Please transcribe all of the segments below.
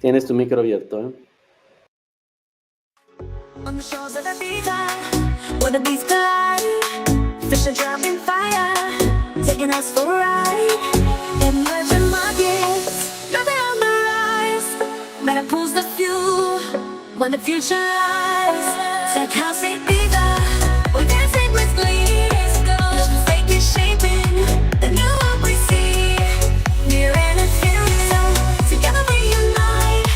Tienes tu micro abierto, ¿eh? On the shores of Ibiza, where the beats collide, fish are dropping fire, taking us for a ride. Emerging markets, nothing on the rise. Meta Pool's the fuel, when the future lies. Tech house Ibiza, we're dancing with glee. Fate is shaping the new world we see. Near and inferior, together we unite.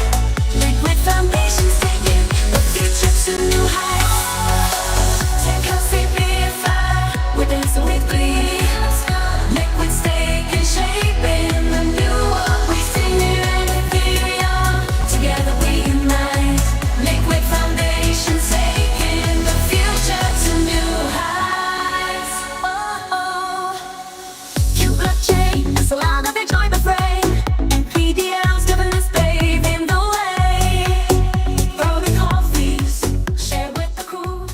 Liquid foundations taking the future to new heights. Tech house Ibiza, we're dancing with glee. Liquid staking, shaping the new world we see. Near and inferior, together we unite. Liquid foundations taking the future to new heights. Blockchain, Solana, they join the fray. And PDL's governance paving the way. Throw the coffees, share with the crew.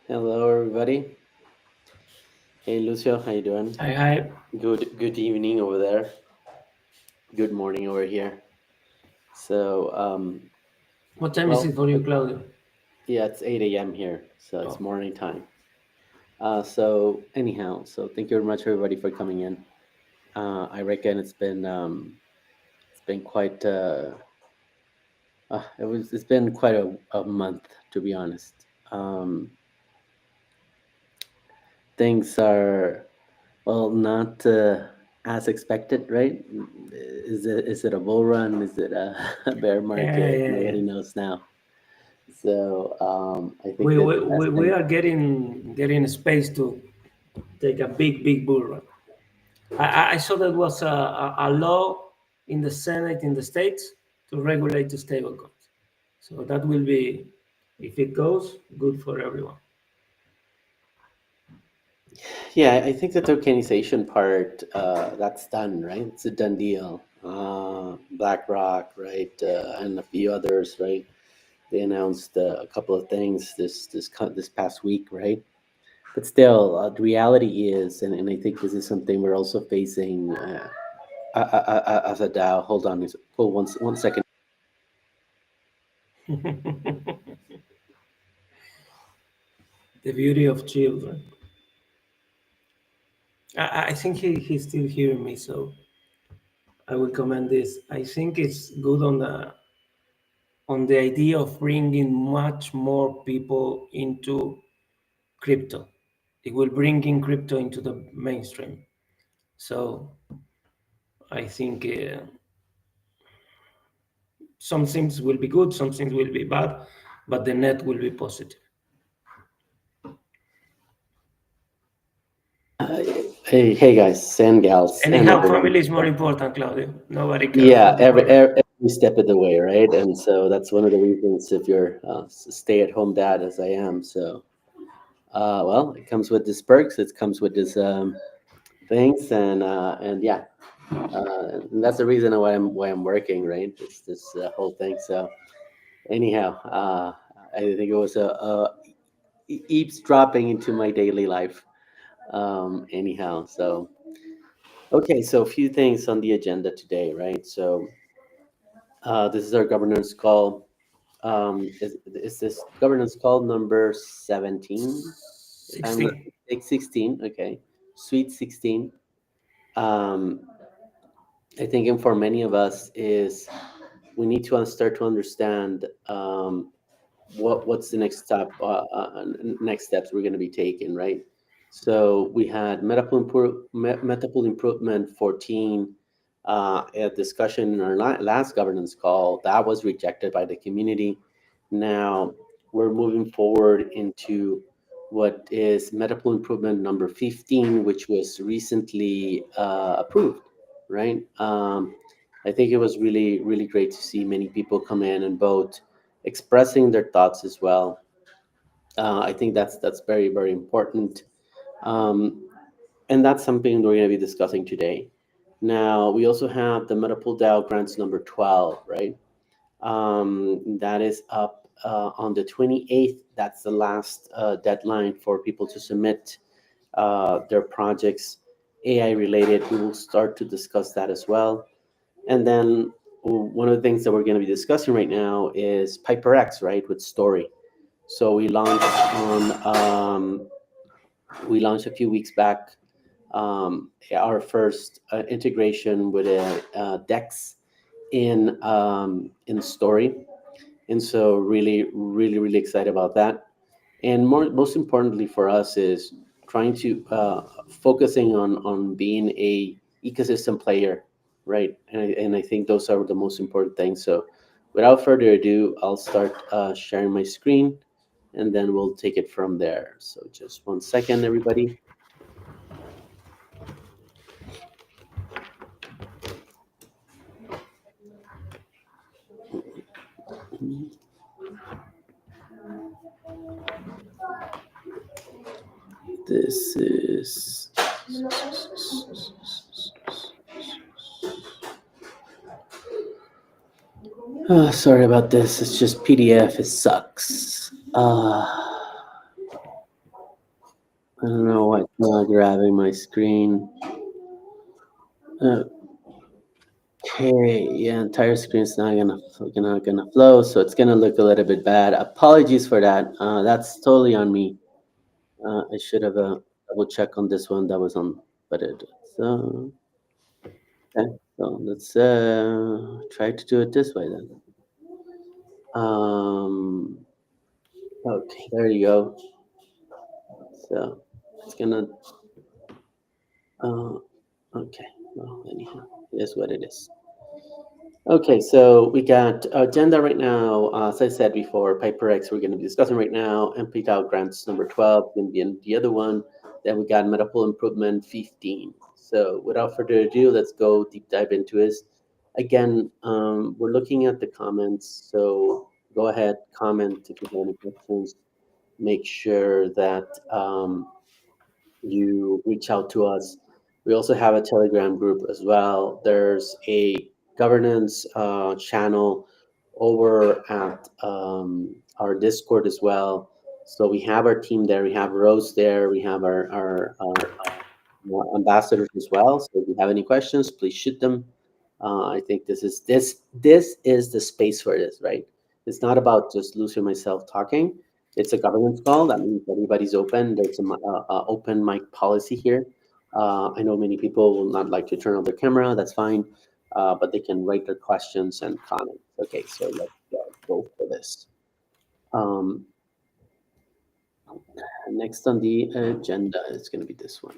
Hello, everybody. Hey, Lucio, how you doing? Hi. Good evening over there. Good morning over here. So, What time is it for you, Claudio? yeah, it's 8 a.m. here, so it's Oh. morning time. So anyhow, so thank you very much, everybody, for coming in. I reckon it's been quite it's been quite a month, to be honest. Things are, well, not as expected, right? Is it a bull run? Is it a bear market? Yeah. Nobody knows now. So I think We, that we, the best we, we thing. are getting space to take a big bull run. I saw that was a law in the Senate in the States to regulate the stablecoins. So that will be, if it goes, good for everyone. Yeah, I think the tokenization part, that's done, right? It's a done deal. BlackRock, right, and a few others, right? They announced a couple of things this past week, right? But still, the reality is, and I think this is something we're also facing as a DAO. Hold on, hold one second. The beauty of children. I think he's still hearing me, so I will comment this. I think it's good on the idea of bringing much more people into crypto. It will bring in crypto into the mainstream. So I think some things will be good, some things will be bad, but the net will be positive. Hey guys and gals and Anyhow, everyone. family is more important, Claudio. Nobody cares Yeah, for the product. every step of the way, right? And so that's one of the reasons if you're a stay-at-home dad, as I am. So, well, it comes with these perks. It comes with these things, and yeah, and that's the reason why I'm working, right? This whole thing. So, anyhow, I think it was a eavesdropping into my daily life. Anyhow, so okay, so a few things on the agenda today, right? So. This is our governance call. Is this governance call number 17? If I'm not 16. 16, okay. Sweet 16. Um, I think and for many of us is we need to start to understand what's the next step, next steps we're going to be taking, right? So we had Metapool Improvement 14, a discussion in our last governance call that was rejected by the community. Now we're moving forward into what is Metapool Improvement number 15, which was recently approved, right? I think it was really, really great to see many people come in and vote, expressing their thoughts as well. I think that's very, very important. Um, and that's something we're going to be discussing today. Now, we also have the Meta Pool DAO grants number 12, right? That is up on the 28th. That's the last deadline for people to submit their projects AI related. We will start to discuss that as well. And then one of the things that we're going to be discussing right now is PiperX, right, with Story. So we launched a few weeks back our first integration with a Dex in Story, and so really, really, really excited about that. And most importantly for us is trying to focusing on being a ecosystem player, right? And I think those are the most important things. So without further ado, I'll start sharing my screen, and then we'll take it from there. So just 1 second, everybody. This is sorry about this. It's just PDF. It sucks. I don't know why it's not grabbing my screen. Okay, yeah, entire screen's not gonna flow, so it's gonna look a little bit bad. Apologies for that. That's totally on me. I should have double check on this one. That was on, but it. So okay, so let's try to do it this way then. Um, okay, there you go. So it's gonna. Uh, okay, well anyhow, it is what it is. Okay, so we got agenda right now. As I said before, PiperX we're going to be discussing right now. MP DAO grants number 12, going to be in the other one. Then we got Metapool improvement 15. So without further ado, let's go deep dive into this. Again, we're looking at the comments. So go ahead, comment if you have any questions. Make sure that you reach out to us. We also have a Telegram group as well. There's a governance channel over at our Discord as well. So we have our team there. We have Rose there. We have our ambassadors as well. So if you have any questions, please shoot them. I think this is the space for this, right? It's not about just Lucy and myself talking. It's a governance call. That means everybody's open. There's a open mic policy here. I know many people will not like to turn on their camera. That's fine, but they can write their questions and comments. Okay, so let's go for this. Um, Next on the agenda is going to be this one.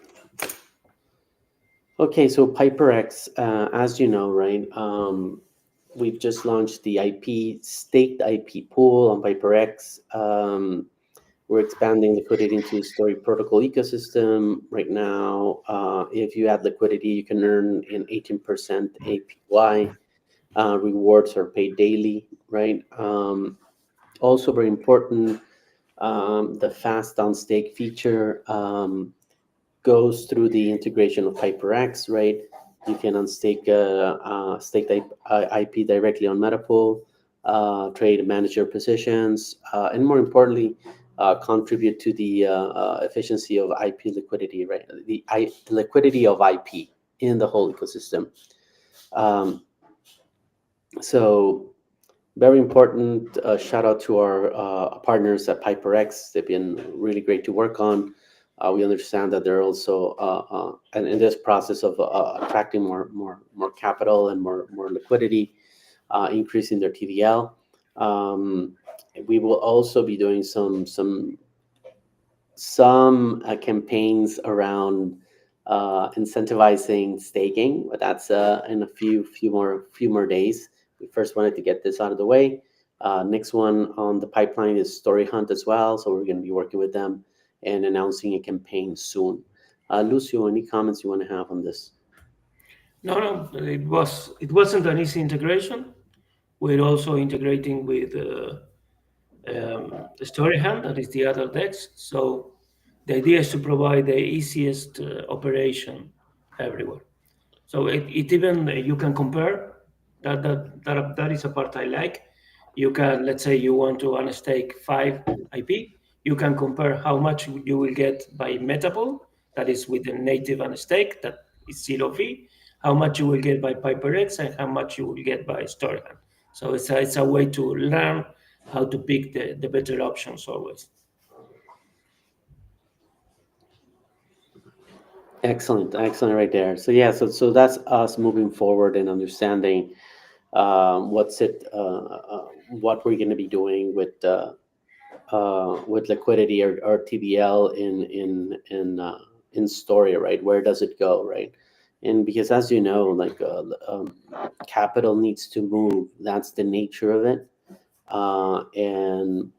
Okay, so PiperX, as you know, right? We've just launched the IP staked IP pool on PiperX. We're expanding liquidity into the Story protocol ecosystem right now. If you add liquidity, you can earn an 18% APY. Rewards are paid daily, right? Also very important, the fast on stake feature goes through the integration of HyperX, right? You can unstake staked IP directly on Metapool, trade manage your positions, and more importantly, contribute to the efficiency of IP liquidity, right? The liquidity of IP in the whole ecosystem. Um, so very important. Shout out to our partners at PiperX. They've been really great to work on. We understand that they're also and in this process of attracting more capital and more liquidity, increasing their TVL. Um, we will also be doing some campaigns around incentivizing staking, but that's in a few more days. We first wanted to get this out of the way. Next one on the pipeline is Story Hunt as well, so we're going to be working with them and announcing a campaign soon. Lucio, any comments you want to have on this? No, no, it wasn't an easy integration. We're also integrating with Storyhand, that is the other DEX. So the idea is to provide the easiest operation everywhere. So it even you can compare that is a part I like. You can, let's say you want to unstake 5 IP, you can compare how much you will get by Metapool, that is with the native unstake, that is zero fee, how much you will get by PiperX, and how much you will get by Storyhand. So it's a way to learn how to pick the better options always. Excellent, excellent, right there. So yeah, so that's us moving forward and understanding what we're going to be doing with liquidity or TBL in Story, right? Where does it go, right? And because as you know, capital needs to move. That's the nature of it. And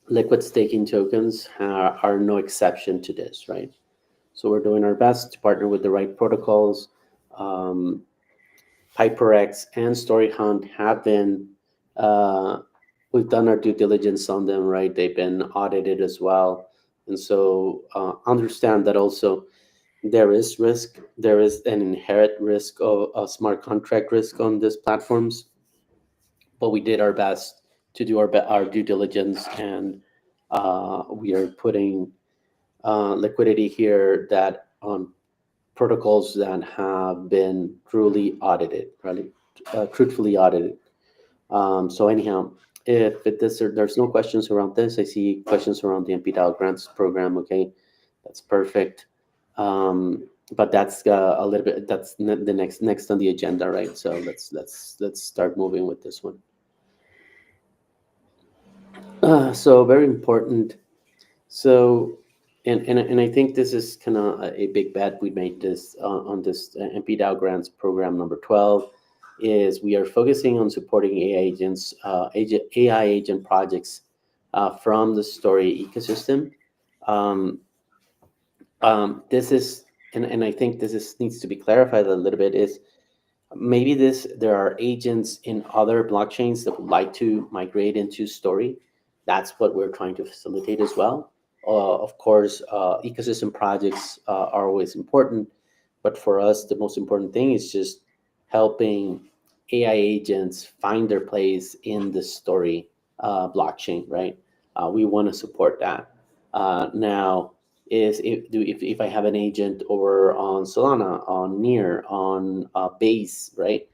liquid staking tokens are no exception to this, right? So we're doing our best to partner with the right protocols. Um, HyperX and StoryHunt have been, uh, we've done our due diligence on them, right? They've been audited as well. And so understand that also there is risk. There is an inherent risk of a smart contract risk on these platforms, but we did our best to do our due diligence, and we are putting liquidity here that on protocols that have been truly audited, right? Truthfully audited. So anyhow, there's no questions around this. I see questions around the MPDAO grants program. Okay, that's perfect. But that's a little bit. That's the next on the agenda, right? So let's start moving with this one. So very important. So, and I think this is kind of a big bet we made this on this MPDAO grants program number 12 is we are focusing on supporting AI agent projects from the story ecosystem. Um, this is, and I think this is needs to be clarified a little bit is maybe there are agents in other blockchains that would like to migrate into Story. That's what we're trying to facilitate as well. Of course, ecosystem projects are always important, but for us, the most important thing is just helping AI agents find their place in the Story blockchain, right? We want to support that. Now, if I have an agent over on Solana, on Near, on Base, right?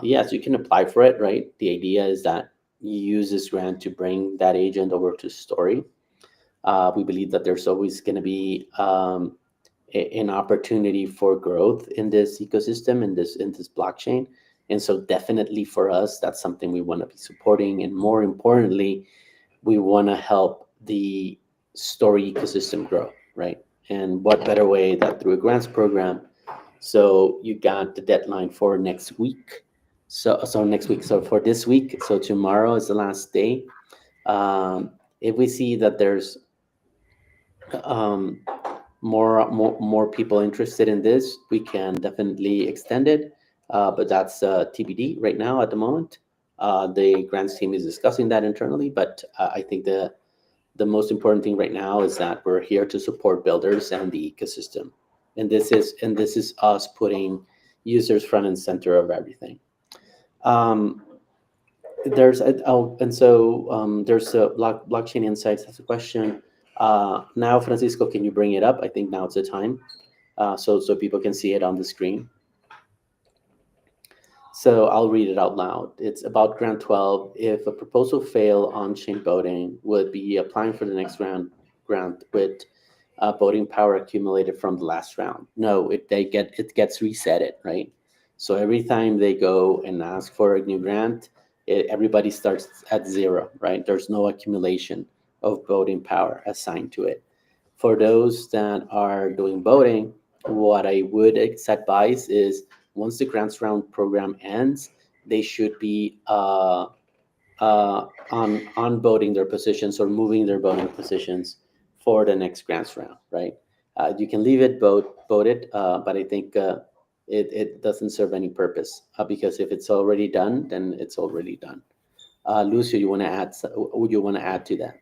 Yes, you can apply for it, right? The idea is that you use this grant to bring that agent over to Story. We believe that there's always going to be an opportunity for growth in this ecosystem, in this blockchain, and so definitely for us, that's something we want to be supporting, and more importantly, we want to help the Story ecosystem grow, right? And what better way that through a grants program? So you got the deadline for next week. So next week. So for this week. So tomorrow is the last day. If we see that there's um, more people interested in this, we can definitely extend it. But that's TBD right now at the moment. The grants team is discussing that internally, but I think the most important thing right now is that we're here to support builders and the ecosystem, and this is us putting users front and center of everything. Um, there's a blockchain insights. That's a question. Now, Francisco, can you bring it up? I think now it's the time, so people can see it on the screen. So I'll read it out loud. It's about Grant 12. If a proposal fail on-chain voting, would be applying for the next round grant with voting power accumulated from the last round. No, it gets resetted, right? So every time they go and ask for a new grant, everybody starts at zero, right? There's no accumulation of voting power assigned to it. For those that are doing voting, what I would advise is once the grants round program ends, they should be on voting their positions or moving their voting positions for the next grants round, right? You can leave it vote it, but I think it doesn't serve any purpose, because if it's already done, then it's already done. Lucio, you want to add? Would you want to add to that?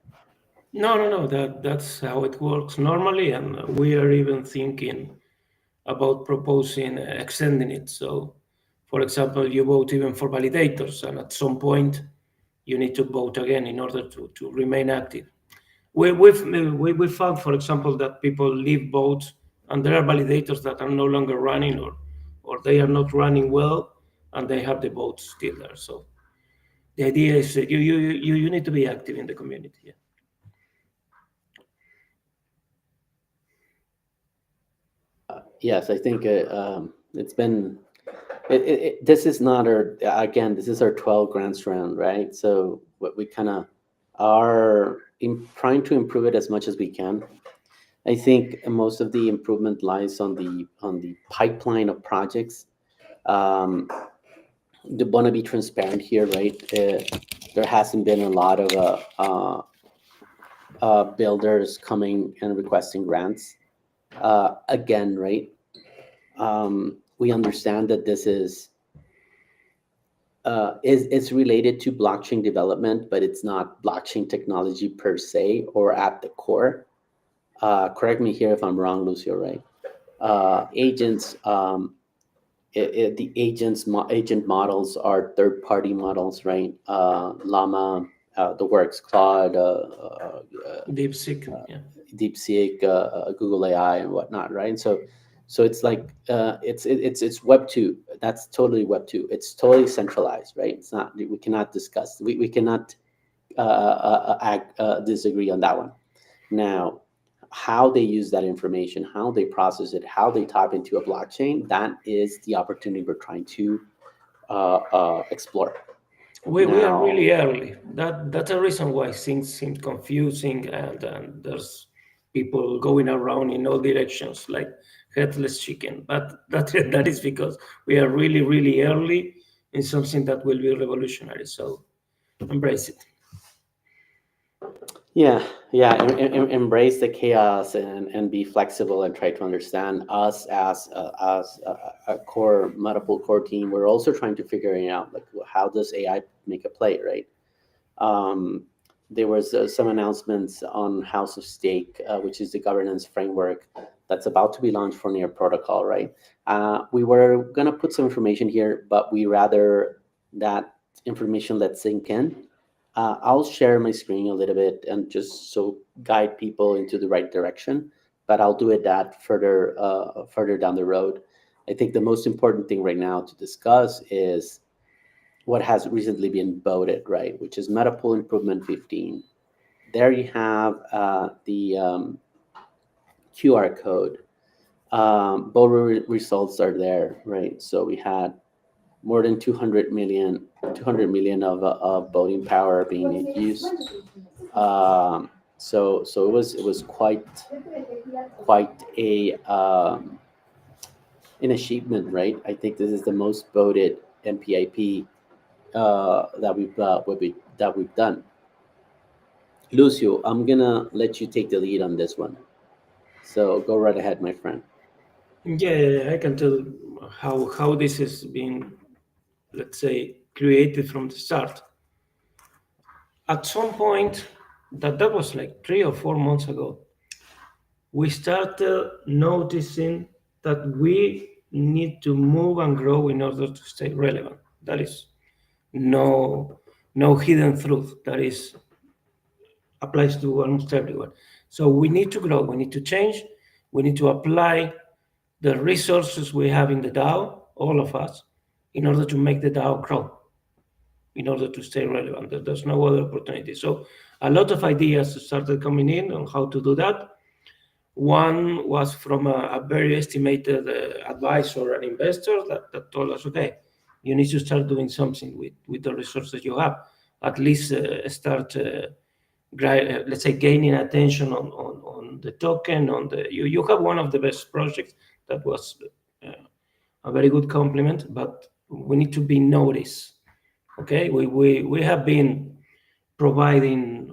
No, no, no. That's how it works normally, and we are even thinking about proposing extending it. So, for example, you vote even for validators, and at some point, you need to vote again in order to remain active. We found, for example, that people leave votes, and there are validators that are no longer running, or they are not running well, and they have the votes still there. So the idea is you need to be active in the community. Yeah. Yes, I think it's been. This is not our, again. This is our 12 grants round, right? So what we kind of are trying to improve it as much as we can. I think most of the improvement lies on the pipeline of projects. Um, they want to be transparent here, right? There hasn't been a lot of builders coming and requesting grants. Again, right? We understand that this is related to blockchain development, but it's not blockchain technology per se or at the core. Correct me here if I'm wrong, Lucio. Right? Agents. The agent models are third-party models, right? Llama, the works, Claude, DeepSeek. Yeah. DeepSeek, Google AI, and whatnot, right? And so it's like it's Web two. That's totally Web two. It's totally centralized, right? It's not. We cannot discuss. We cannot disagree on that one. Now, how they use that information, how they process it, how they tap into a blockchain, that is the opportunity we're trying to explore. We are Now, really early. That's a reason why things seem confusing, and there's people going around in all directions like headless chicken. But that is because we are really really early in something that will be revolutionary. So embrace it. yeah, yeah, embrace the chaos and be flexible and try to understand us as a core Meta Pool core team. We're also trying to figure it out, like how does AI make a play, right? Um, there was some announcements on House of Stake, which is the governance framework that's about to be launched for Near Protocol, right? We were gonna put some information here, but we rather that information let sink in. I'll share my screen a little bit and just so guide people into the right direction, but I'll do it that further down the road. I think the most important thing right now to discuss is what has recently been voted, right? Which is Meta Pool Improvement 15. There you have the QR code. Voter results are there, right? So we had more than 200 million of voting power being used. So it was quite an achievement, right? I think this is the most voted MPIP that we've done. Lucio, I'm gonna let you take the lead on this one. So go right ahead, my friend. Yeah, I can tell how this has been, let's say, created from the start. At some point, that was like 3 or 4 months ago, we started noticing that we need to move and grow in order to stay relevant. That is no no hidden truth. That is applies to almost everyone. So we need to grow. We need to change. We need to apply the resources we have in the DAO, all of us, in order to make the DAO grow, in order to stay relevant. There's no other opportunity. So a lot of ideas started coming in on how to do that. One was from a very estimated advisor and investor that told us, okay, you need to start doing something with the resources you have. At least start, let's say, gaining attention on the token. You have one of the best projects that was uh, a very good compliment, but we need to be noticed. Okay, we have been providing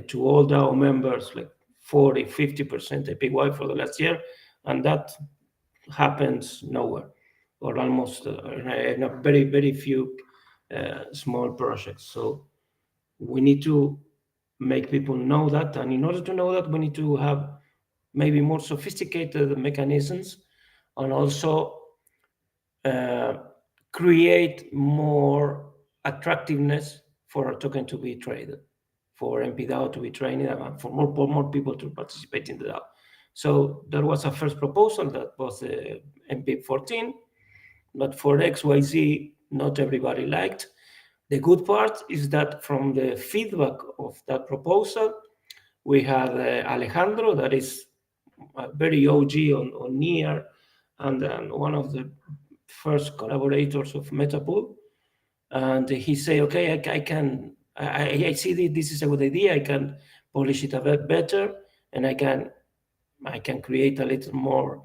to all DAO members like 40, 50% APY for the last year, and that happens nowhere. or almost in a very, very few small projects. So we need to make people know that, and in order to know that, we need to have maybe more sophisticated mechanisms, and also uh, create more attractiveness for a token to be traded, for MPDAO to be trained, and for more people to participate in the DAO. So there was a first proposal that was MP14, but for XYZ, not everybody liked. The good part is that from the feedback of that proposal, we had Alejandro, that is very OG on NIR, and one of the first collaborators of Meta Pool. And he say, okay, I can, I see that this is a good idea. I can polish it a bit better, and I can create a little more,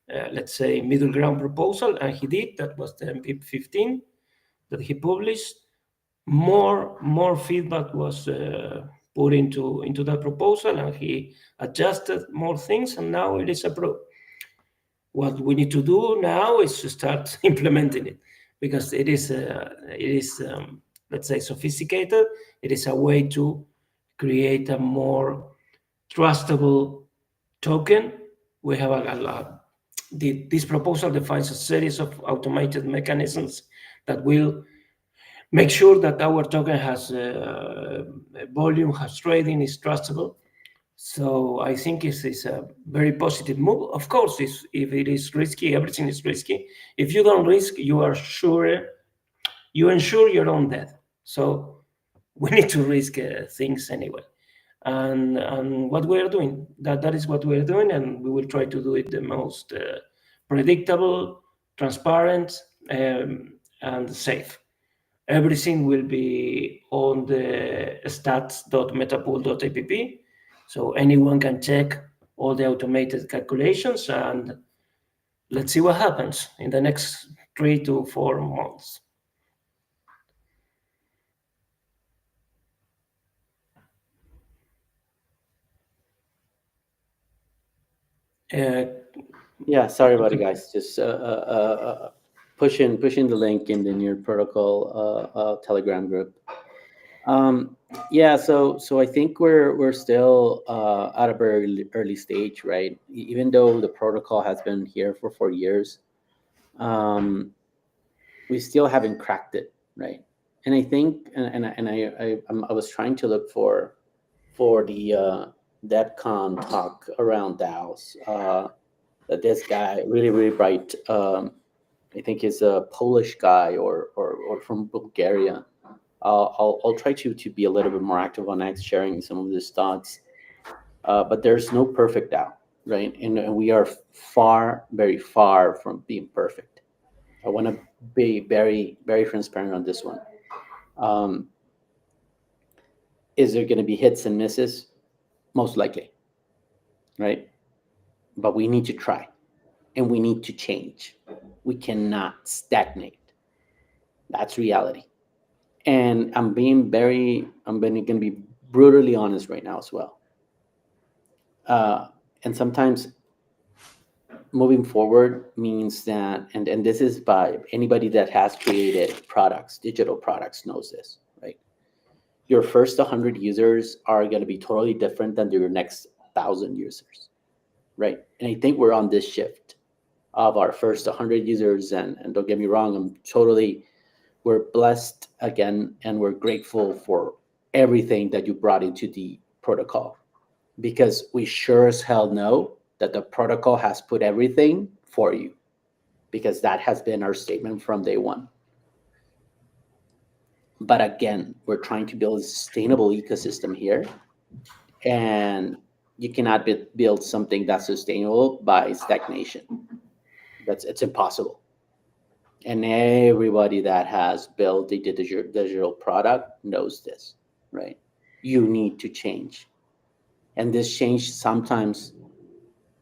let's say, middle ground proposal. And he did. That was the MP15 that he published. More feedback was put into that proposal, and he adjusted more things, and now it is approved. What we need to do now is to start implementing it, because it is let's say sophisticated. It is a way to create a more trustable token. We have this proposal defines a series of automated mechanisms that will make sure that our token has volume, has trading, is trustable. So I think it's a very positive move. Of course, if it is risky, everything is risky. If you don't risk, you ensure your own death. So we need to risk things anyway. And what we are doing, that is what we are doing, and we will try to do it the most predictable, transparent, and safe. Everything will be on the stats.metapool.app, so anyone can check all the automated calculations, and let's see what happens in the next 3 to 4 months. Uh, Yeah, sorry about it, guys. Just pushing the link in the Near Protocol Telegram group. Um, yeah, so I think we're still at a very early stage, right? Even though the protocol has been here for 4 years, um, we still haven't cracked it, right? And I think, I was trying to look for the DevCon talk around DAOs. That this guy, really bright, I think he's a Polish guy or from Bulgaria. I'll try to be a little bit more active on X, sharing some of his thoughts. But there's no perfect DAO, right? And we are very far from being perfect. I want to be very transparent on this one. Um, is there going to be hits and misses? Most likely, right? But we need to try, and we need to change. We cannot stagnate. That's reality. And I'm going to be brutally honest right now as well. And sometimes moving forward means that, and this is by anybody that has created products, digital products knows this, right? Your first 100 users are going to be totally different than your next 1,000 users, right? And I think we're on this shift of our first 100 users. And don't get me wrong, we're blessed again, and we're grateful for everything that you brought into the protocol, because we sure as hell know that the protocol has put everything for you, because that has been our statement from day one. But again, we're trying to build a sustainable ecosystem here, and you cannot build something that's sustainable by stagnation. It's impossible. And everybody that has built a digital product knows this, right? You need to change, and this change sometimes,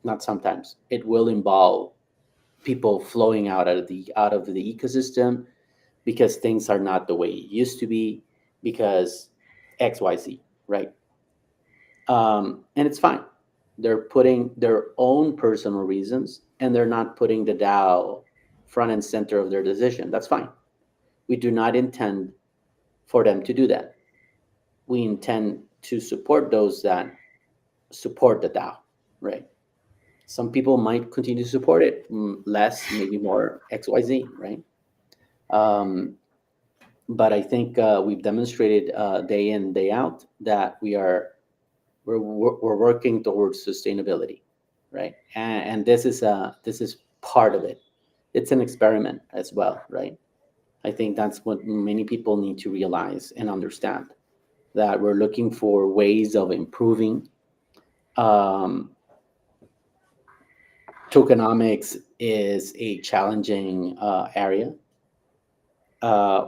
not sometimes, it will involve people flowing out of the ecosystem, because things are not the way it used to be, because XYZ, right? And it's fine. They're putting their own personal reasons, and they're not putting the DAO front and center of their decision. That's fine. We do not intend for them to do that. We intend to support those that support the DAO, right? Some people might continue to support it, less, maybe more, XYZ, right? Um, but I think we've demonstrated day in, day out that we're working towards sustainability, right? And this is part of it. It's an experiment as well, right? I think that's what many people need to realize and understand, that we're looking for ways of improving. Um, Tokenomics is a challenging area.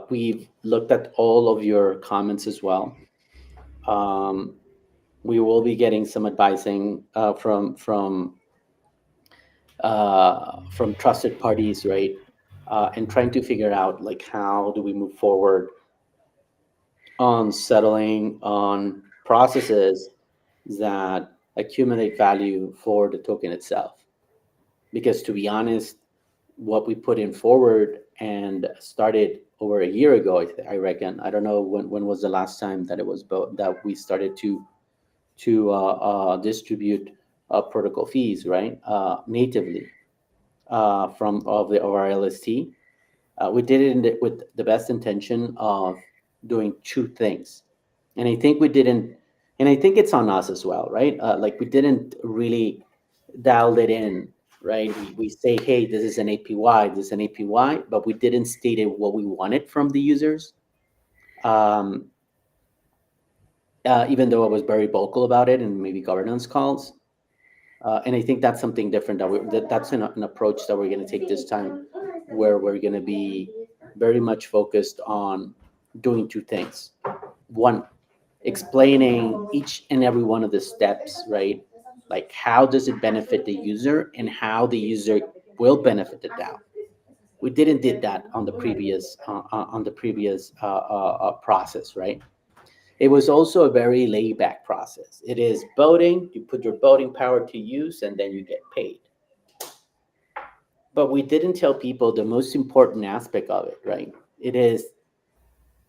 We've looked at all of your comments as well. Um, we will be getting some advising from trusted parties, right? And trying to figure out like how do we move forward on settling on processes that accumulate value for the token itself. Because to be honest, what we put in forward and started over a year ago, I reckon. I don't know when was the last time that it was that we started to distribute protocol fees, right? Natively of our LST. We did it with the best intention of doing two things, and I think we didn't, and I think it's on us as well, right? Like we didn't really dial it in, right? We say, hey, this is an APY, this is an APY, but we didn't state it what we wanted from the users. Um, Even though I was very vocal about it in maybe governance calls. And I think that's something different that's an approach that we're going to take this time, where we're going to be very much focused on doing two things. One, explaining each and every one of the steps, right? Like how does it benefit the user and how the user will benefit the DAO. We didn't did that on the previous process, right? It was also a very laid back process. It is voting, you put your voting power to use, and then you get paid. But we didn't tell people the most important aspect of it, right? It is,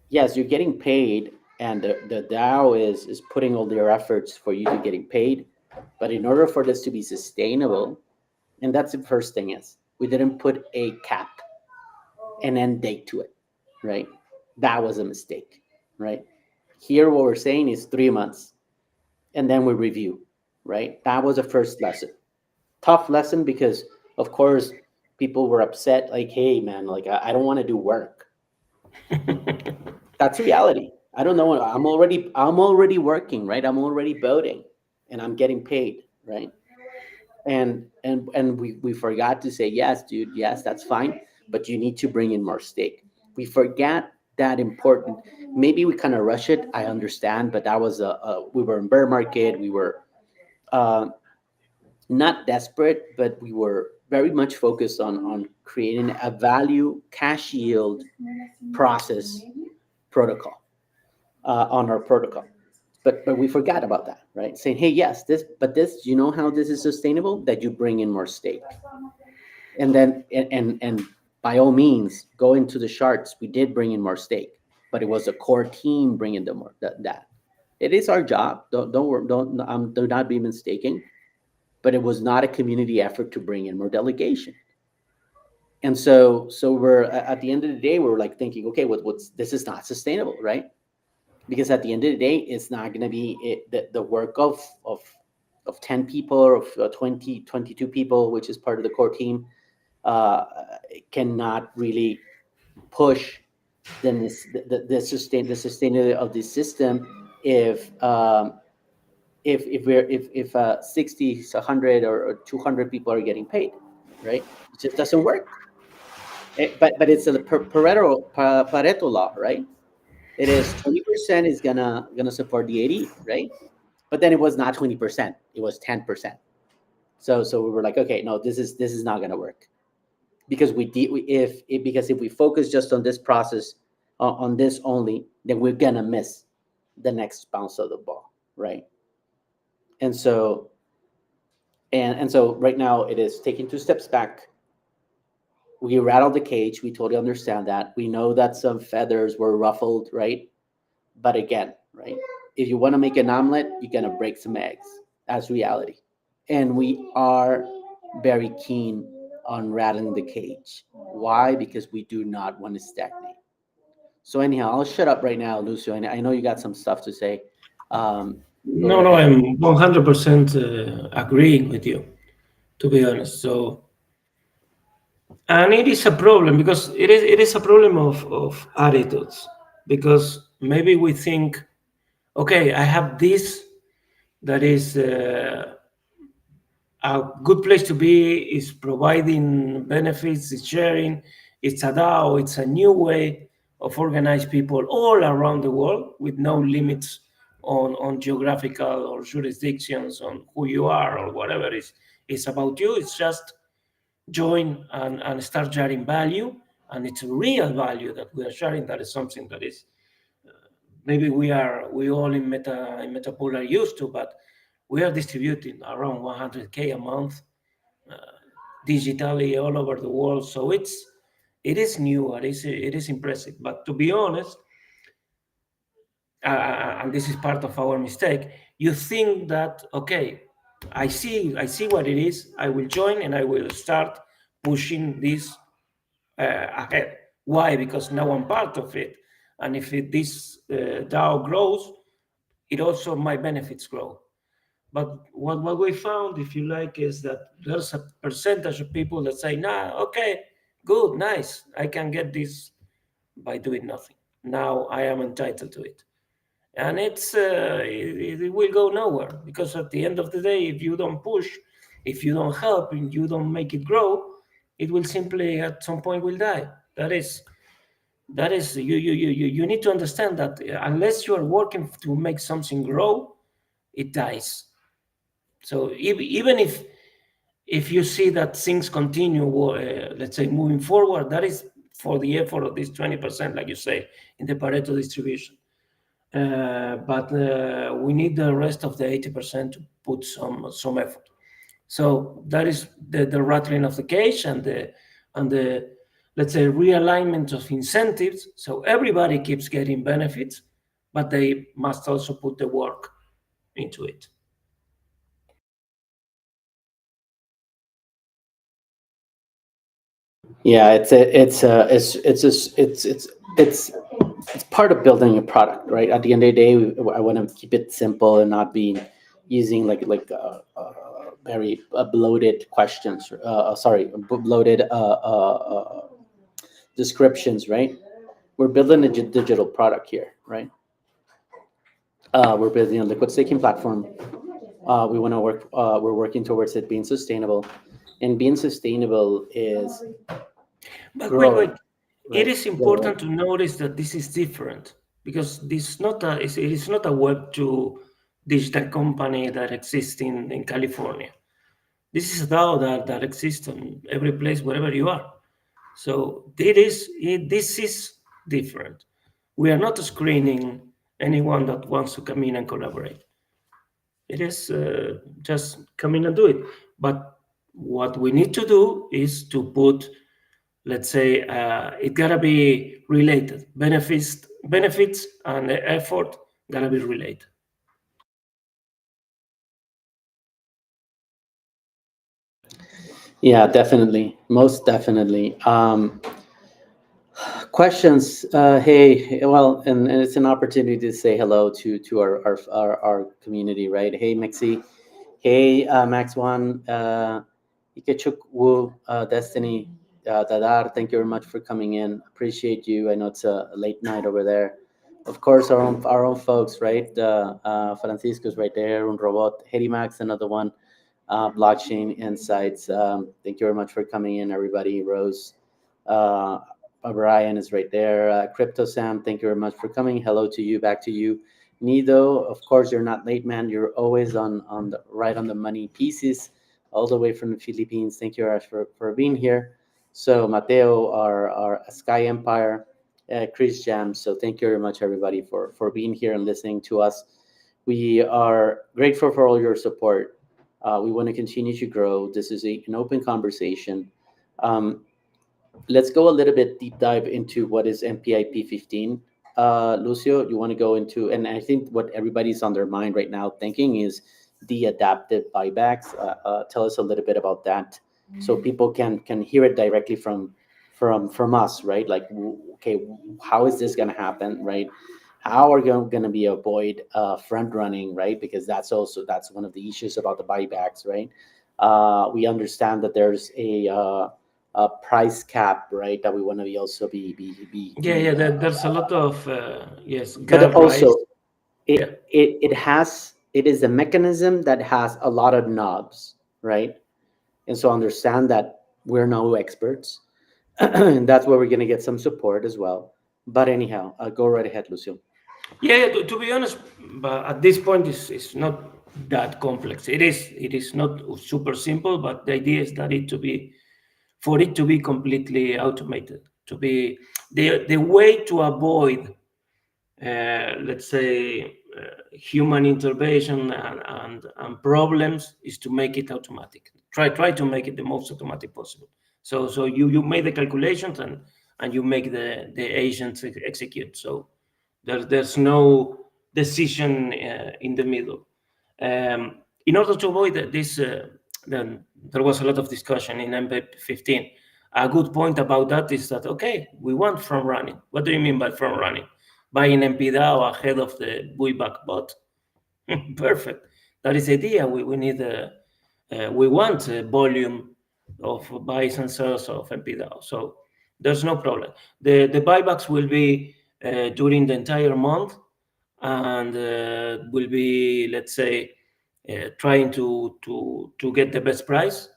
yes, you're getting paid, and the DAO is putting all their efforts for you to getting paid. But in order for this to be sustainable, and that's the first thing is, we didn't put a cap, an end date to it, right? That was a mistake, right? Here, what we're saying is 3 months, and then we review, right? That was the first lesson. Tough lesson because, of course, people were upset, like, hey, man, like, I don't want to do work. That's reality. I don't know. I'm already working, right? I'm already voting and I'm getting paid, right? And we forgot to say, yes, dude, yes, that's fine, but you need to bring in more stake. We forgot that important. Maybe we kind of rush it, I understand, but that was we were in bear market. We were uh, not desperate, but we were very much focused on creating a value cash yield process protocol on our protocol. But we forgot about that, right? Saying, hey, yes, this, you know how this is sustainable? That you bring in more stake. And then and by all means, go into the charts. We did bring in more stake, but it was a core team bringing the more that. It is our job. Do not be mistaken. But it was not a community effort to bring in more delegation. And so we're at the end of the day, we're like thinking, okay, what's this is not sustainable, right? Because at the end of the day, it's not going to be the work of 10 people or of 20, 22 people, which is part of the core team, uh, cannot really push the sustainability of this system if 60, 100 or 200 people are getting paid, right? It just doesn't work. But it's a Pareto law, right? It is 20% is gonna support the 80, right? But then it was not 20%; it was 10%. So we were like, okay, no, this is not gonna work, because because if we focus just on this process, on this only, then we're gonna miss the next bounce of the ball, right? And so right now it is taking two steps back. we rattled the cage. We totally understand that. We know that some feathers were ruffled, right? But again, right? If you want to make an omelet, you're gonna break some eggs. That's reality. And we are very keen on rattling the cage. Why? Because we do not want to stagnate. So anyhow, I'll shut up right now, Lucio. I know you got some stuff to say. Go No, right no, ahead. I'm 100% agreeing with you, to be honest. So, and it is a problem because it is a problem of attitudes. Because maybe we think, okay, I have this that is a good place to be, is providing benefits, is sharing, it's a DAO, it's a new way of organize people all around the world with no limits on geographical or jurisdictions on who you are or whatever is about you. It's just join and start sharing value, and it's a real value that we are sharing. That is something that is maybe we all in Meta Pool are used to, but we are distributing around 100K a month digitally all over the world. So it is new, it is impressive. But to be honest, and this is part of our mistake, you think that okay, I see what it is. I will join and I will start pushing this ahead. Why? Because now I'm part of it, and if this DAO grows, it also my benefits grow. But what we found, if you like, is that there's a percentage of people that say, nah, okay, good, nice, I can get this by doing nothing. Now I am entitled to it. And it will go nowhere because at the end of the day, if you don't push, if you don't help, and you don't make it grow, it will simply at some point will die. That is you need to understand that unless you are working to make something grow, it dies. So even if you see that things continue, let's say moving forward, that is for the effort of this 20%, like you say, in the Pareto distribution. But we need the rest of the 80% to put some effort. So that is the rattling of the cage and the let's say realignment of incentives. So everybody keeps getting benefits, but they must also put the work into it. Yeah, it's it's part of building a product, right? At the end of the day, I want to keep it simple and not being using very bloated questions. Sorry, bloated descriptions, right? We're building a digital product here, right? We're building a liquid staking platform. We want to work. We're working towards it being sustainable, and being sustainable is But wait. growing, It right? is Go ahead. important to notice that this is different because it is not a Web2 digital company that exists in California. This is a DAO that exists in every place wherever you are. So this is different. We are not screening anyone that wants to come in and collaborate. It is just come in and do it. But what we need to do is to put, let's say, it gotta be related. Benefits and effort gotta be related. Yeah, definitely, most definitely. Questions. Hey, well, and it's an opportunity to say hello to our community, right? Hey, Mixie. Hey, Max One. Ikechuk Wu, Destiny, Dadar. Thank you very much for coming in. Appreciate you. I know it's a late night over there. Of course, our own folks, right? Francisco's right there. Un robot. Hey, Max, another one. Blockchain Insights. Thank you very much for coming in, everybody. Rose, uh, Brian is right there. Crypto Sam, thank you very much for coming. Hello to you, back to you. Nido, of course, you're not late, man. You're always on the right on the money pieces, all the way from the Philippines. Thank you guys for being here. So Mateo, our Sky Empire, Chris Jam. So thank you very much, everybody, for being here and listening to us. We are grateful for all your support. We want to continue to grow. This is an open conversation. Um, let's go a little bit deep dive into what is MPIP 15. Lucio, you want to go into, and I think what everybody's on their mind right now thinking is the adaptive buybacks. Tell us a little bit about that, so people can hear it directly from us, right? Like, okay, how is this going to happen, right? How are going to be avoid front running, right? Because that's one of the issues about the buybacks, right? We understand that there's a price cap, right? That we want to be also Yeah, yeah. There's a lot of yes but guardrails. also Yeah, it is a mechanism that has a lot of knobs, right? And so understand that we're no experts, and that's where we're going to get some support as well. But anyhow, go right ahead, Lucio. yeah. Yeah, to be honest, but at this point, it's not that complex. It is not super simple, but the idea is that it to be for it to be completely automated, to be the way to avoid let's say, human intervention and problems is to make it automatic. Try to make it the most automatic possible. So you make the calculations and you make the agents execute. So there's no decision in the middle. In order to avoid this, then there was a lot of discussion in MP 15. A good point about that is that, okay, we want from running. What do you mean by from running? Buying MP DAO ahead of the buyback bot. Perfect. That is the idea. We need we want a volume of buys and sells of MP DAO. So there's no problem. The buybacks will be during the entire month and will be, let's say, trying to get the best price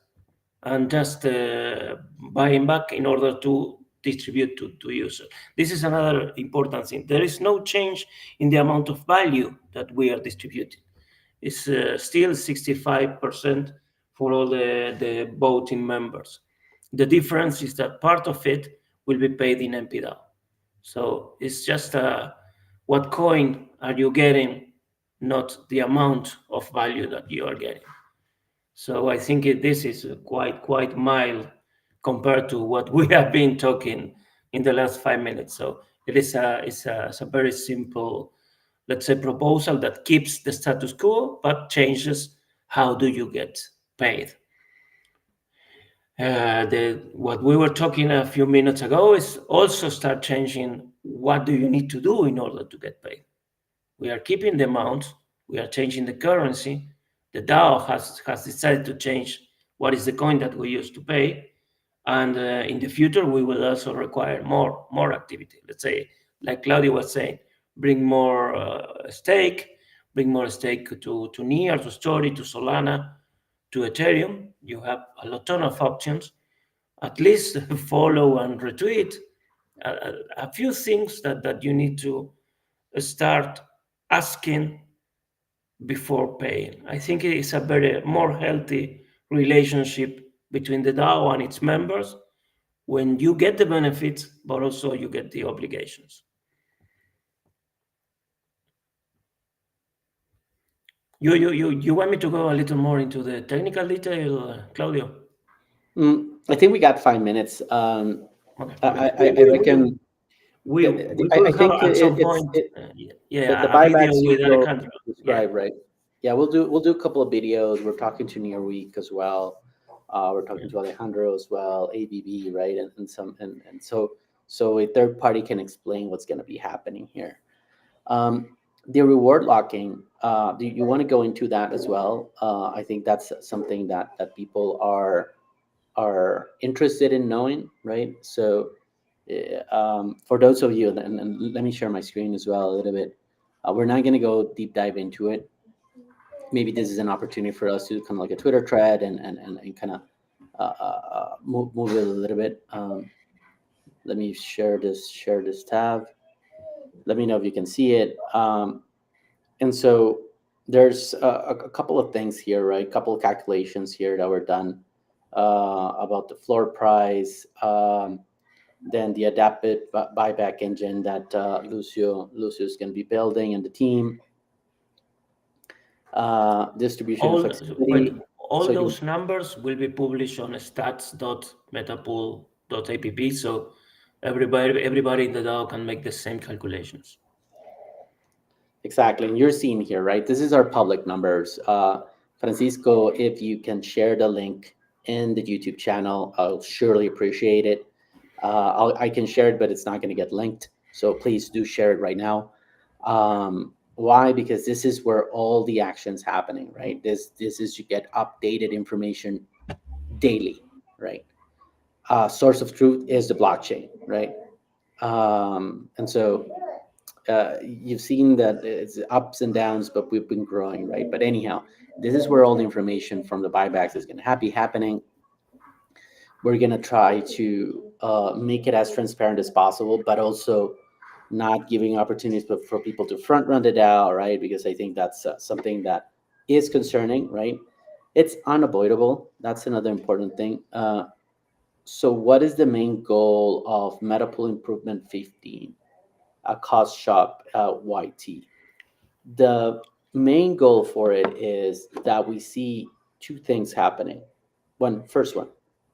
and just buying back in order to distribute to users. This is another important thing. There is no change in the amount of value that we are distributing. It's still 65% for all the voting members. The difference is that part of it will be paid in MPDAO. So it's just what coin are you getting, not the amount of value that you are getting. So I think this is quite mild compared to what we have been talking in the last 5 minutes. So it's a very simple, let's say, proposal that keeps the status quo but changes how do you get paid. What we were talking a few minutes ago is also start changing what do you need to do in order to get paid. We are keeping the amount, we are changing the currency. The DAO has decided to change what is the coin that we use to pay. And in the future, we will also require more activity. Let's say, like Claudio was saying, bring more stake, bring more stake to Near, to Story, to Solana, to Ethereum. You have a ton of options. At least follow and retweet a few things that you need to start asking before paying. I think it is a very more healthy relationship between the DAO and its members when you get the benefits, but also you get the obligations. You want me to go a little more into the technical detail, Claudio? I think we got 5 minutes. Okay, okay. I reckon. We I could have think at some it's point, the yeah, a video buybacks you with will Alejandro. Yeah, describe, right? Yeah, we'll do a couple of videos. We're talking to Near Week as well. We're talking yeah. to Alejandro as well, ABB, right? And so a third party can explain what's going to be happening here. The reward locking. Do you want to go into that as well? I think that's something that people are interested in knowing, right? So for those of you, and let me share my screen as well a little bit. We're not going to go deep dive into it. Maybe this is an opportunity for us to kind of like a Twitter thread and kind of move it a little bit. Let me share this tab. Let me know if you can see it. And so there's a couple of things here, right? A couple of calculations here that were done about the floor price. Then the adapted buyback engine that Lucio is going to be building, and the team distribution All, wait, flexibility. all So you those numbers will be published on stats.metapool.io. .app, so everybody in the DAO can make the same calculations. Exactly. And you're seeing here, right? This is our public numbers. Francisco, if you can share the link in the YouTube channel, I'll surely appreciate it. I can share it, but it's not going to get linked. So please do share it right now. Why? Because this is where all the action's happening, right? This is, you get updated information daily, right? Source of truth is the blockchain, right? And so you've seen that it's ups and downs, but we've been growing, right? But anyhow, this is where all the information from the buybacks is going to be happening. We're going to try to make it as transparent as possible, but also not giving opportunities for people to front run the DAO, right? Because I think that's something that is concerning, right? It's unavoidable. That's another important thing. So what is the main goal of Meta Pool Improvement 15? A cost shop YT. The main goal for it is that we see two things happening. First one,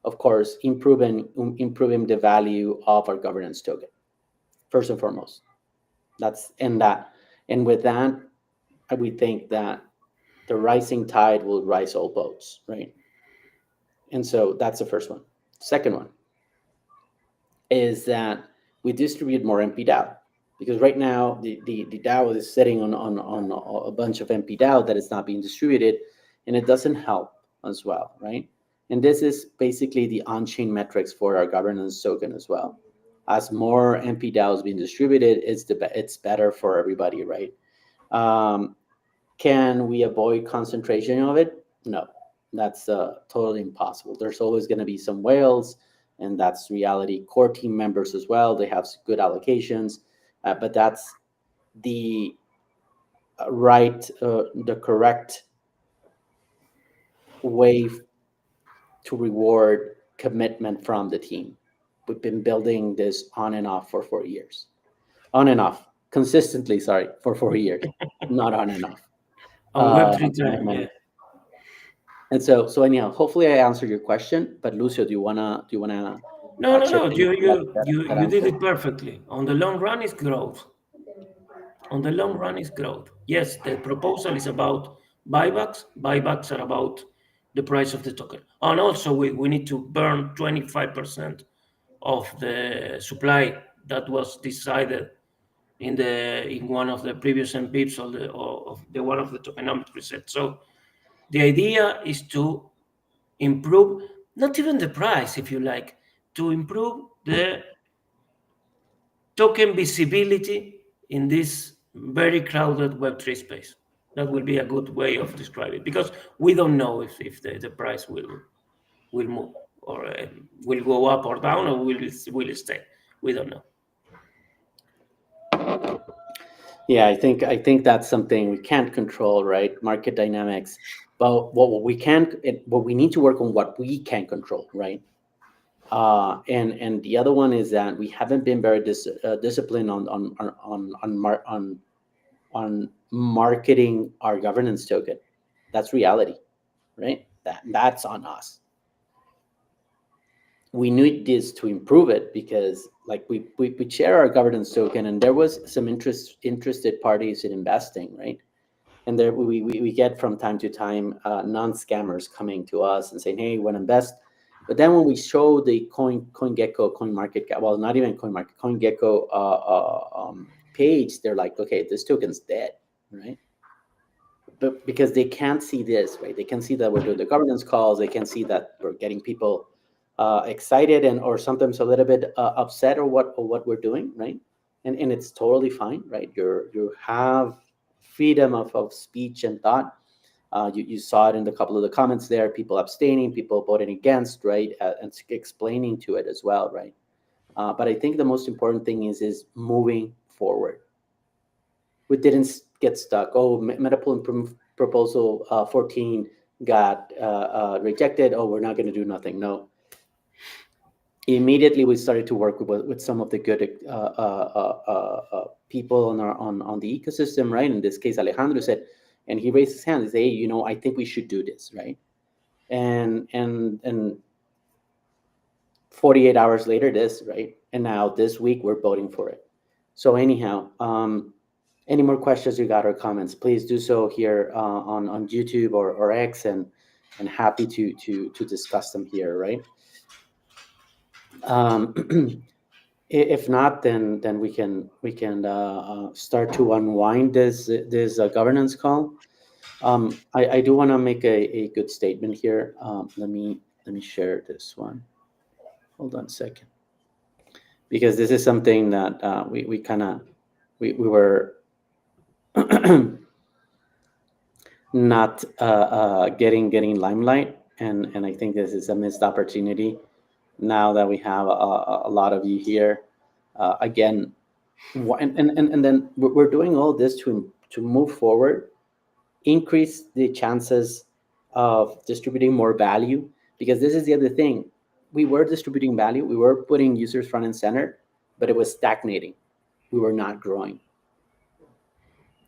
of course, improving the value of our governance token. First and foremost, and with that, we think that the rising tide will rise all boats, right? And so that's the first one. Second one is that we distribute more MP DAO, because right now the DAO is sitting on a bunch of MP DAO that is not being distributed, and it doesn't help as well, right? And this is basically the on-chain metrics for our governance token as well. As more MP DAOs being distributed, it's better for everybody, right? Can we avoid concentration of it? No, that's totally impossible. There's always going to be some whales, and that's reality. Core team members as well, they have good allocations, but that's the the correct way to reward commitment from the team. We've been building this on and off for 4 years. On and off, consistently, sorry, for 4 years, not on and off. On Web3 time, yeah. And so anyhow, hopefully I answered your question. But Lucio, do you wanna No, no, chip no. in You that, you that, you that you did answer? it perfectly. On the long run, is growth. On the long run, is growth. Yes, the proposal is about buybacks. Buybacks are about the price of the token, and also we need to burn 25% of the supply that was decided in one of the previous MPIPs of the one of the tokenomic reset. So the idea is to improve not even the price, if you like, to improve the token visibility in this very crowded Web3 space. That will be a good way of describing it, because we don't know if the price will move, or will go up or down, or will stay. We don't know. Yeah, I think that's something we can't control, right? Market dynamics. But what we need to work on what we can control, right? And the other one is that we haven't been very disciplined on marketing our governance token. That's reality, right? That's on us. We need this to improve it, because like we share our governance token, and there was some interested parties in investing, right? And there we get from time to time non-scammers coming to us and saying, hey, want to invest. But then when we show the CoinGecko, CoinMarketCap, well, not even CoinGecko page, they're like, okay, this token's dead, right? But because they can't see this, right? They can see that we're doing the governance calls. They can see that we're getting people excited, and or sometimes a little bit upset, or what we're doing, right? And it's totally fine, right? You have freedom of speech and thought. You saw it in a couple of the comments there, people abstaining, people voting against, right? And explaining to it as well, right? But I think the most important thing is moving forward. We didn't get stuck. Oh, Meta Pool proposal 14 got rejected. Oh, we're not going to do nothing. No. Immediately, we started to work with some of the good people on the ecosystem, right? In this case, Alejandro said, and he raised his hand and said, hey, I think we should do this, right? And 48 hours later, this, right? And now this week we're voting for it. So anyhow, any more questions you got or comments, please do so here on YouTube or X, and happy to discuss them here, right? Um, if not, then we can start to unwind this governance call. I do want to make a good statement here. Let me share this one. Hold on a second, because this is something that we kind of we were not getting limelight, and I think this is a missed opportunity. Now that we have a lot of you here, again, and then we're doing all this to move forward, increase the chances of distributing more value, because this is the other thing. We were distributing value, we were putting users front and center, but it was stagnating. We were not growing,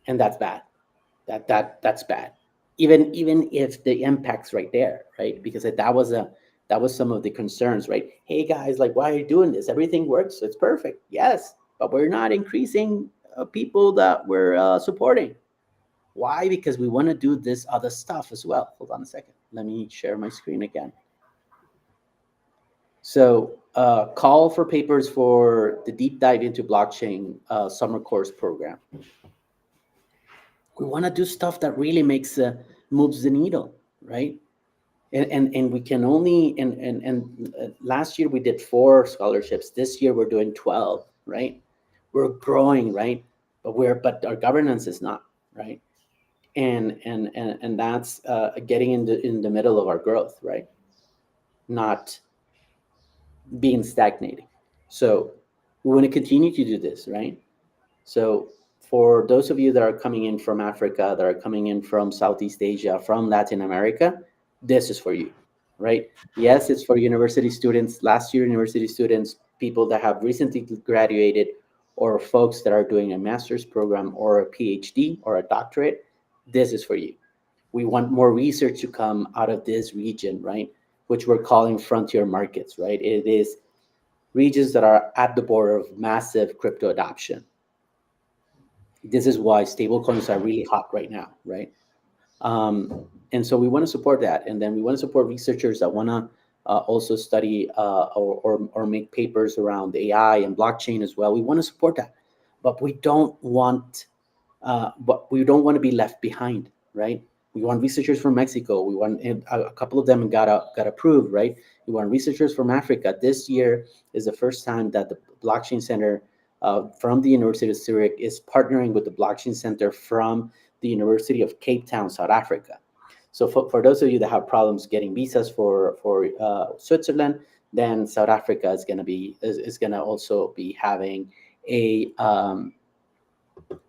and that's bad. That's bad. Even if the impact's right there, right? Because that was some of the concerns, right? Hey guys, like, why are you doing this? Everything works, it's perfect. Yes, but we're not increasing people that we're supporting. Why? Because we want to do this other stuff as well. Hold on a second. Let me share my screen again. So, call for papers for the deep dive into blockchain summer course program. We want to do stuff that really makes moves the needle, right? And we can only and last year we did 4 scholarships. This year we're doing 12, right? We're growing, right? But our governance is not, right? And that's getting in the middle of our growth, right? Not being stagnating. So we want to continue to do this, right? So for those of you that are coming in from Africa, that are coming in from Southeast Asia, from Latin America, this is for you, right? Yes, it's for university students, last year university students, people that have recently graduated, or folks that are doing a master's program or a PhD or a doctorate. This is for you. We want more research to come out of this region, right? Which we're calling frontier markets, right? It is regions that are at the border of massive crypto adoption. This is why stablecoins are really hot right now, right? And so we want to support that, and then we want to support researchers that want to also study or make papers around AI and blockchain as well. We want to support that, but we don't want to be left behind, right? We want researchers from Mexico. We want, and a couple of them got approved, right? We want researchers from Africa. This year is the first time that the Blockchain Center from the University of Zurich is partnering with the Blockchain Center from the University of Cape Town, South Africa. So for those of you that have problems getting visas for Switzerland, then South Africa is gonna also be having a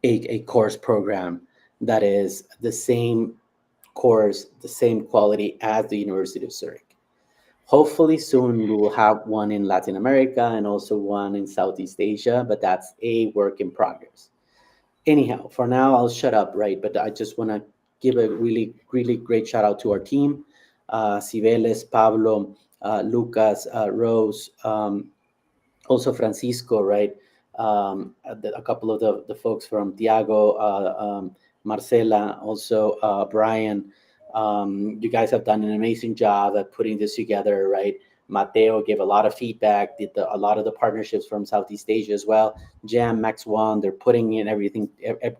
a course program that is the same course, the same quality as the University of Zurich. Hopefully soon we will have one in Latin America and also one in Southeast Asia, but that's a work in progress. Anyhow, for now I'll shut up, right? But I just want to give a really great shout out to our team, Cibeles, Pablo, Lucas, Rose, also Francisco, right? A couple of the folks from Tiago, Marcela, also Brian. You guys have done an amazing job at putting this together, right? Mateo gave a lot of feedback, did a lot of the partnerships from Southeast Asia as well. Jam, Max One, they're putting in everything,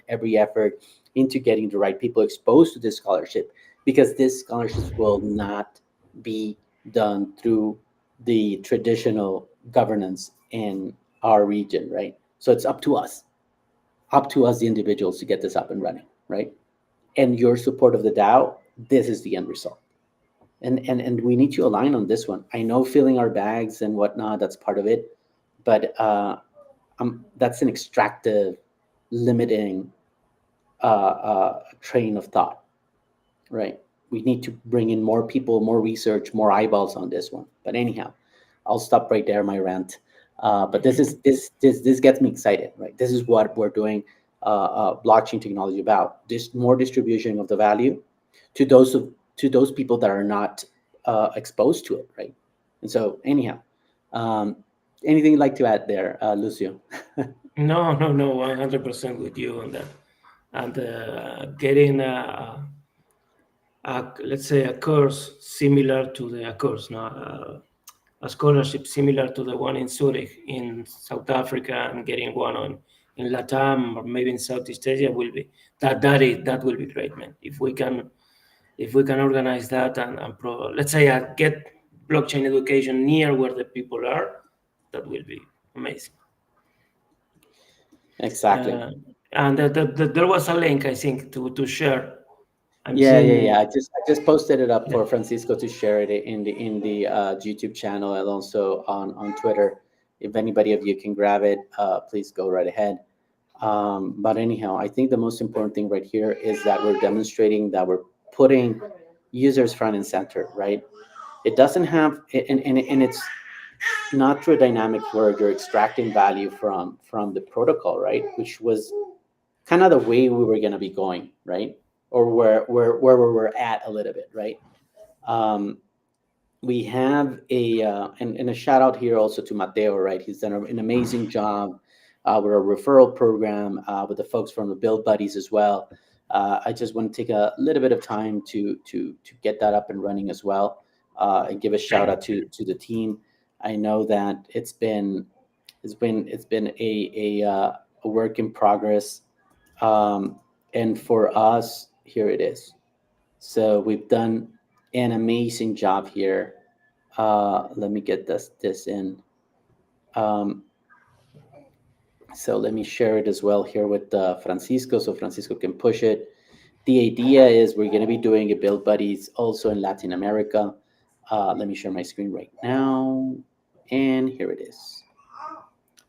every effort into getting the right people exposed to this scholarship, because this scholarships will not be done through the traditional governance in our region, right? So it's up to us, the individuals, to get this up and running, right? And your support of the DAO, this is the end result. And we need to align on this one. I know filling our bags and whatnot, that's part of it, but that's an extractive, limiting train of thought, right? We need to bring in more people, more research, more eyeballs on this one. But anyhow, I'll stop right there, my rant. But this gets me excited, right? This is what we're doing blockchain technology about. This more distribution of the value to those people that are not exposed to it, right? And so anyhow, Um, Anything you'd like to add there, Lucio? No, no, no, 100% with you on that. And getting let's say a course similar to the a course, no, a scholarship similar to the one in Zurich in South Africa, and getting one on in Latam or maybe in Southeast Asia will be that will be great, man. If we can organize that and let's say get blockchain education near where the people are, that will be amazing. Exactly. Uh, and there was a link I think to share. I'm Yeah, yeah, seeing. yeah. I just posted it up Yeah. for Francisco to share it in the YouTube channel and also on Twitter. If anybody of you can grab it, please go right ahead. But anyhow, I think the most important thing right here is that we're demonstrating that we're putting users front and center, right? It doesn't have, and it's not through a dynamic where you're extracting value from the protocol, right? Which was kind of the way we were going to be going, right? Or where we were at a little bit, right? Um, we have and a shout out here also to Mateo, right? He's done an amazing job with our referral program with the folks from the Build Buddies as well. I just want to take a little bit of time to get that up and running as well, and give a shout out to the team. I know that it's been a work in progress, um, and for us, here it is. So we've done an amazing job here. Let me get this in. Um, so let me share it as well here with Francisco, so Francisco can push it. The idea is we're going to be doing a Build Buddies also in Latin America. Let me share my screen right now, and here it is.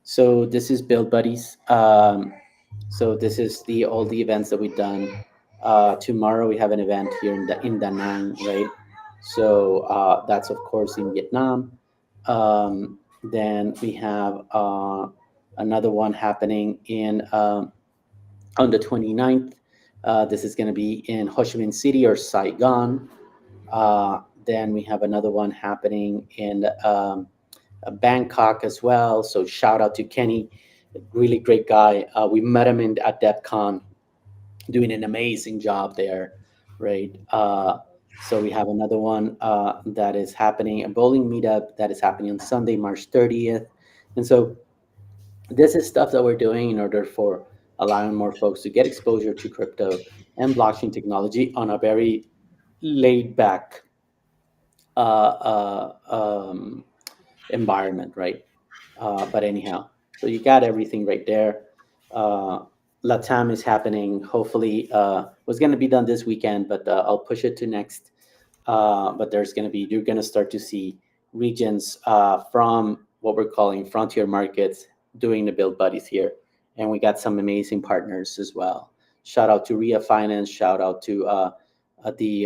So this is Build Buddies. So this is the all the events that we've done. Tomorrow we have an event here in Da Nang, right? So that's of course in Vietnam. Then we have another one happening in on the 29th. This is going to be in Ho Chi Minh City or Saigon. Then we have another one happening in Bangkok as well. So shout out to Kenny, really great guy. We met him at DevCon, doing an amazing job there, right? So we have another one that is happening, a bowling meetup that is happening on Sunday, March 30th. And so this is stuff that we're doing in order for allowing more folks to get exposure to crypto and blockchain technology on a very laid back uh, environment, right? But anyhow, so you got everything right there. Uh, Latam is happening. Hopefully, was going to be done this weekend, but I'll push it to next. But you're going to start to see regions from what we're calling frontier markets doing the Build Buddies here. And we got some amazing partners as well. Shout out to RIA Finance, shout out to the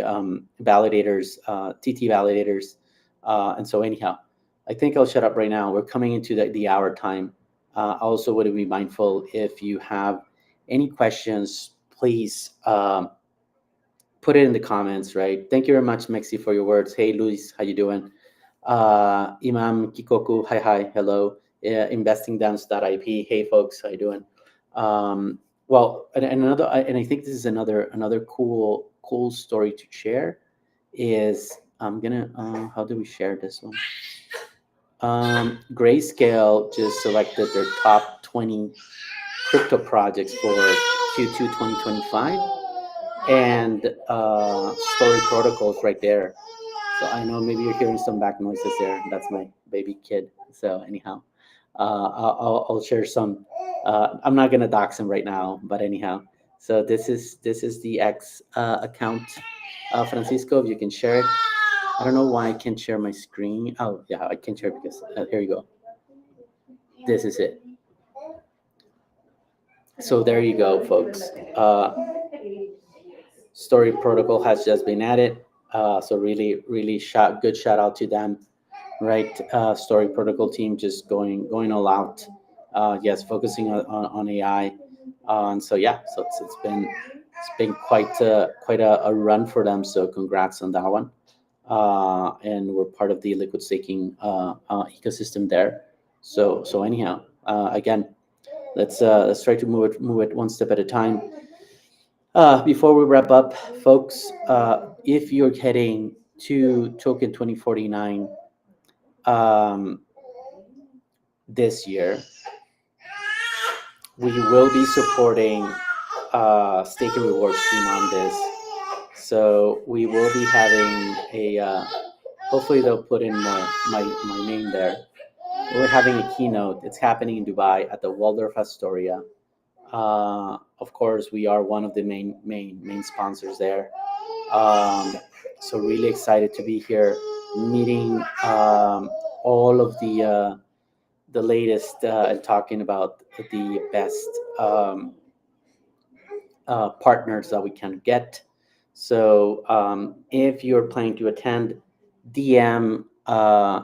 validators, TT validators. And so, anyhow, I think I'll shut up right now. We're coming into the hour time. Also, would be mindful if you have any questions, please put it in the comments, right? Thank you very much, Mexi, for your words. Hey, Luis, how you doing? Imam Kikoku, hi, hello. Investingdance.ip, hey, folks, how you doing? Well, and another, and I think this is another cool story to share. Is I'm gonna how do we share this one? Grayscale just selected their top 20 crypto projects for Q2 2025, and Story Protocols right there. So I know maybe you're hearing some back noises there. That's my baby kid. So anyhow, I'll share some. I'm not gonna dox him right now, but anyhow. So this is the X account, Francisco. If you can share it. I don't know why I can't share my screen. Oh yeah, I can share because here you go. This is it. So there you go, folks. Story Protocol has just been added. So really good shout out to them, right? Story Protocol team just going all out. Yes, focusing on AI. And so yeah, so it's been quite a run for them. So congrats on that one. and we're part of the liquid staking ecosystem there. So anyhow, again, let's try to move it one step at a time. Before we wrap up, folks, if you're heading to Token 2049 um, this year, we will be supporting Stake and Rewards team on this. So we will be having a, hopefully they'll put in my name there. We're having a keynote. It's happening in Dubai at the Waldorf Astoria. Of course, we are one of the main sponsors there. So really excited to be here, meeting all of the latest and talking about the best partners that we can get. So if you're planning to attend, DM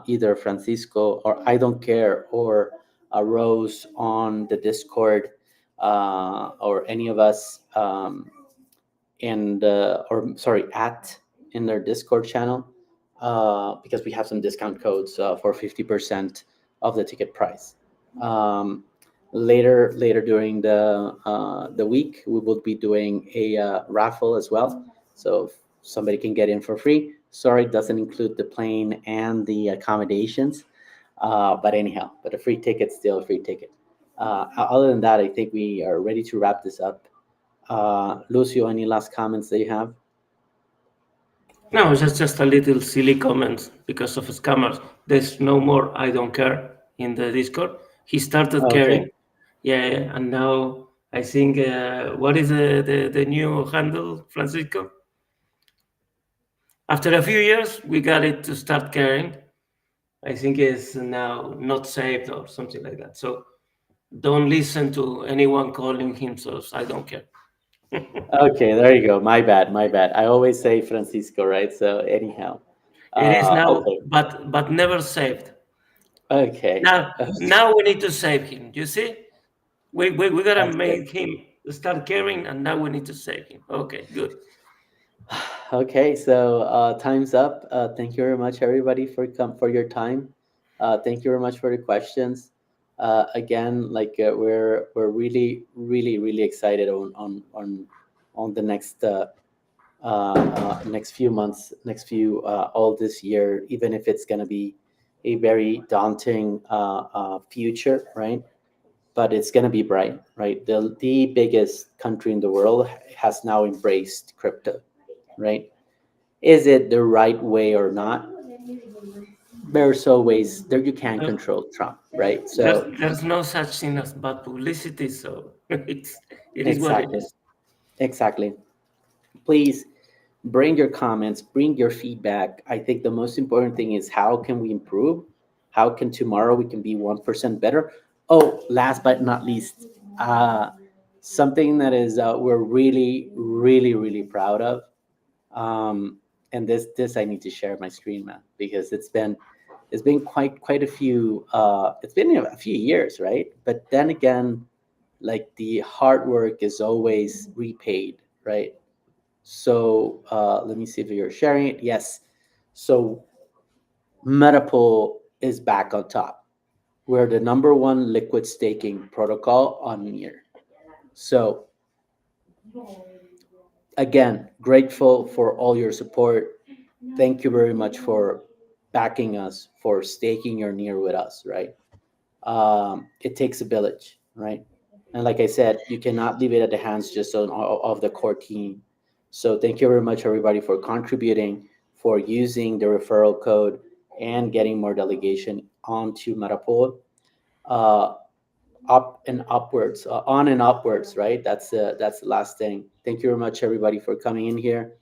either Francisco or I don't care or Rose on the Discord or any of us and or sorry at in their Discord channel because we have some discount codes for 50% of the ticket price. Um, later during the week, we will be doing a raffle as well, so somebody can get in for free. Sorry, it doesn't include the plane and the accommodations, but anyhow, but a free ticket's still a free ticket. Other than that, I think we are ready to wrap this up. Lucio, any last comments that you have? No, just a little silly comment because of scammers. There's no more I don't care in the Discord. He started Okay. caring. Yeah, and now I think what is the new handle, Francisco? After a few years, we got it to start caring. I think it's now not saved or something like that. So don't listen to anyone calling himself I don't care. Okay, there you go. My bad, my bad. I always say Francisco, right? So anyhow, It is now, okay, but never saved. okay, Now we need to save him. You see, we gotta that's good. make him start caring, and now we need to save him. Okay, good. Okay, so time's up. Thank you very much, everybody, for your time. Thank you very much for the questions. Again, like we're really excited on the next few months, next few all this year, even if it's going to be a very daunting future, right? But it's going to be bright, right? The biggest country in the world has now embraced crypto, right? Is it the right way or not? There's always there you can't Uh, control Trump, right? there's So there's no such thing as bad publicity, so it is what it exactly, is. exactly. Please bring your comments, bring your feedback. I think the most important thing is how can we improve? How can tomorrow we can be 1% better? Oh, last but not least, something that is we're really proud of. And this I need to share my screen, man, because it's been quite a few it's been a few years, right? But then again, like the hard work is always repaid, right? So let me see if you're sharing it. Yes. So Meta Pool is back on top. We're the number one liquid staking protocol on Near. So again, grateful for all your support. Thank you very much for backing us, for staking your Near with us, right? It takes a village, right? And like I said, you cannot leave it at the hands just of the core team. So thank you very much, everybody, for contributing, for using the referral code, and getting more delegation onto Metapool. Uh, Up and upwards, on and upwards, right? That's the last thing. Thank you very much, everybody, for coming in here.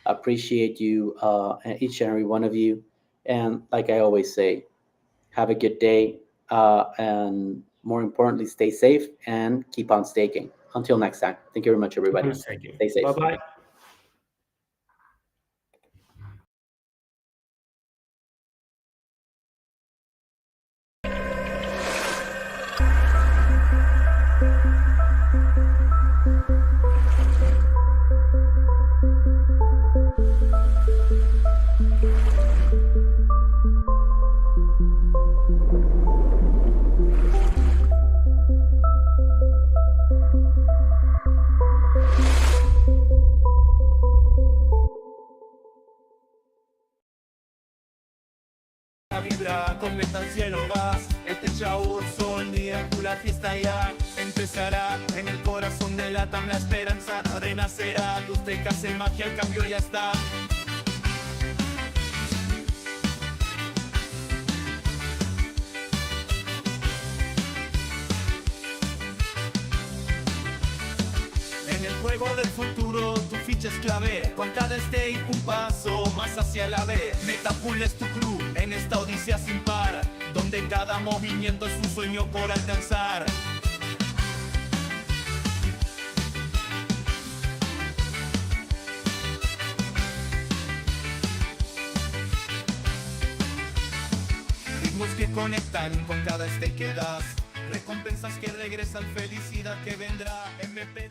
Appreciate you, each and every one of you. And like I always say, have a good day, and more importantly, stay safe and keep on staking. Until next time, thank you very much, everybody. Stay Bye safe. bye. fiesta, con metas cielo vas. Este chau son día, la fiesta ya empezará. En el corazón de la TAM la esperanza renacerá. Luz de casa en magia, el cambio ya está. En el juego del futuro tu ficha es clave. Con cada stake un paso más hacia la B. Meta Pool es tu crew en esta odisea sin par, donde cada movimiento es un sueño por alcanzar. Ritmos que conectan con cada stake que das, recompensas que regresan, felicidad que vendrá. MP